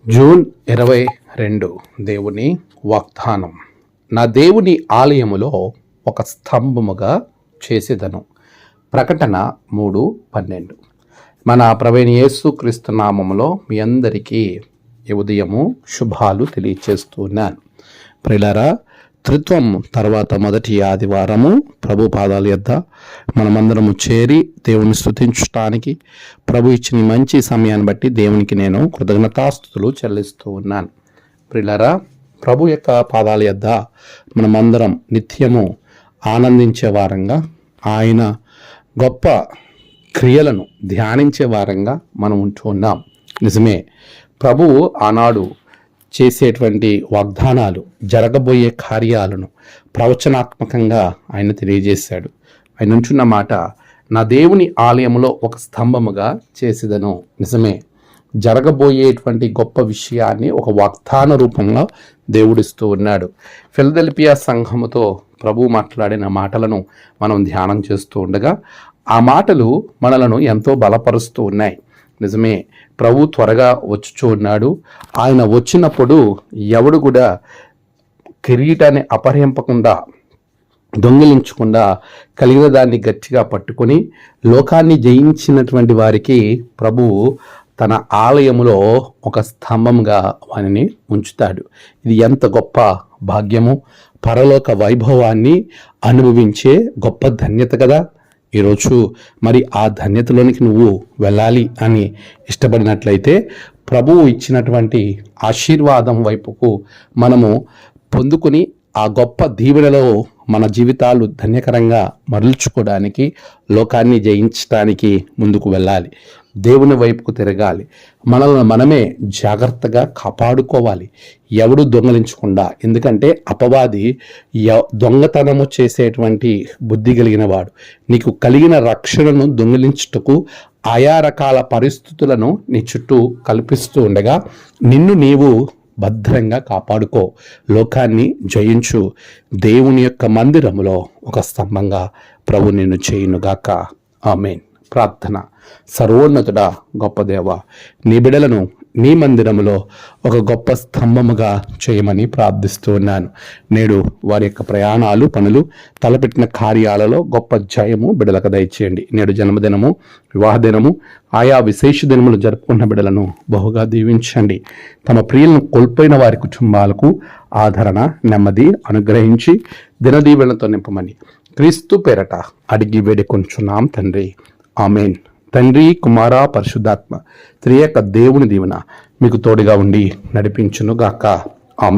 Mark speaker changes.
Speaker 1: June 22 దేవుని వాగ్దానం. నా దేవుని ఆలయములో ఒక స్తంభముగా చేసేదను. ప్రకటన 3:12. మన ప్రభువైన యేసుక్రీస్తు నామములో మీ అందరికీ ఈ ఉదయము శుభాలు తెలియచేస్తున్నాను. ప్రియులారా, త్రిత్వం తర్వాత మొదటి ఆదివారము ప్రభు పాదాల యొద్ద మనమందరము చేరి దేవుని స్తుతించడానికి ప్రభు ఇచ్చిన మంచి సమయాన్ని బట్టి దేవునికి నేను కృతజ్ఞతాస్తుతులు చెల్లిస్తూ ఉన్నాను. ప్రియులారా, ప్రభు యొక్క పాదాల యొద్ద మనమందరం నిత్యము ఆనందించే వారంగా, ఆయన గొప్ప క్రియలను ధ్యానించే వారంగా మనం ఉంటూ ఉన్నాం. నిజమే, ప్రభువు ఆనాడు చేసేటువంటి వాగ్దానాలు, జరగబోయే కార్యాలను ప్రవచనాత్మకంగా ఆయన తెలియజేశాడు. ఆయన ఉంచున్న మాట, నా దేవుని ఆలయంలో ఒక స్తంభముగా చేసేదను. నిజమే, జరగబోయేటువంటి గొప్ప విషయాన్ని ఒక వాగ్దాన రూపంలో దేవుడిస్తూ ఉన్నాడు. ఫిలదెల్ఫియా సంఘముతో ప్రభు మాట్లాడిన మాటలను మనం ధ్యానం చేస్తూ ఉండగా ఆ మాటలు మనలను ఎంతో బలపరుస్తూ ఉన్నాయి. నిజమే, ప్రభు త్వరగా వచ్చుచూ ఉన్నాడు. ఆయన వచ్చినప్పుడు ఎవడు కూడా కిరీటాన్ని అపహరింపకుండా, దొంగిలించకుండా కలిగిన దాన్ని గట్టిగా పట్టుకొని లోకాన్ని జయించినటువంటి వారికి ప్రభువు తన ఆలయములో ఒక స్తంభంగా వానిని ఉంచుతాడు. ఇది ఎంత గొప్ప భాగ్యము! పరలోక వైభవాన్ని అనుభవించే గొప్ప ధన్యత కదా. ఈరోజు మరి ఆ ధన్యతలోనికి నువ్వు వెళ్ళాలి అని ఇష్టపడినట్లయితే ప్రభువు ఇచ్చినటువంటి ఆశీర్వాదం వైపుకు మనము పొందుకొని ఆ గొప్ప దీవెనలో మన జీవితాలు ధన్యకరంగా మరల్చుకోవడానికి, లోకాన్ని జయించడానికి ముందుకు వెళ్ళాలి. దేవుని వైపుకు తిరగాలి. మనల్ని మనమే జాగ్రత్తగా కాపాడుకోవాలి, ఎవడు దొంగలించకుండా. ఎందుకంటే అపవాది దొంగతనము చేసేటువంటి బుద్ధి కలిగిన వాడు. నీకు కలిగిన రక్షణను దొంగిలించుటకు ఆయా రకాల పరిస్థితులను నీ చుట్టూ కల్పిస్తూ ఉండగా నిన్ను నీవు భద్రంగా కాపాడుకో, లోకాన్ని జయించు. దేవుని యొక్క మందిరములో ఒక స్తంభంగా ప్రభు నిన్ను చేయునుగాక. ఆమేన్. ప్రార్థన. సర్వోన్నతుడా, గొప్ప దేవ, నీ బిడలను నీ మందిరములో ఒక గొప్ప స్తంభముగా చేయమని ప్రార్థిస్తూ ఉన్నాను. నేడు వారి యొక్క ప్రయాణాలు, పనులు, తలపెట్టిన కార్యాలలో గొప్ప జయము బిడలకు దయచేయండి. నేడు జన్మదినము, వివాహ దినము, ఆయా విశేష దినములు జరుపుకున్న బిడలను బహుగా దీవించండి. తమ ప్రియులను కోల్పోయిన వారి కుటుంబాలకు ఆదరణ, నెమ్మది అనుగ్రహించి దినదీవెనతో నింపమని క్రీస్తు పేరట అడిగి వేడుకొంచున్నాం తండ్రి. ఆమేన్. తండ్రి, కుమార, పరిశుద్ధాత్మ త్రియేక దేవుని దీవెన మీకు తోడుగా ఉండి నడిపించును గాక. ఆమేన్.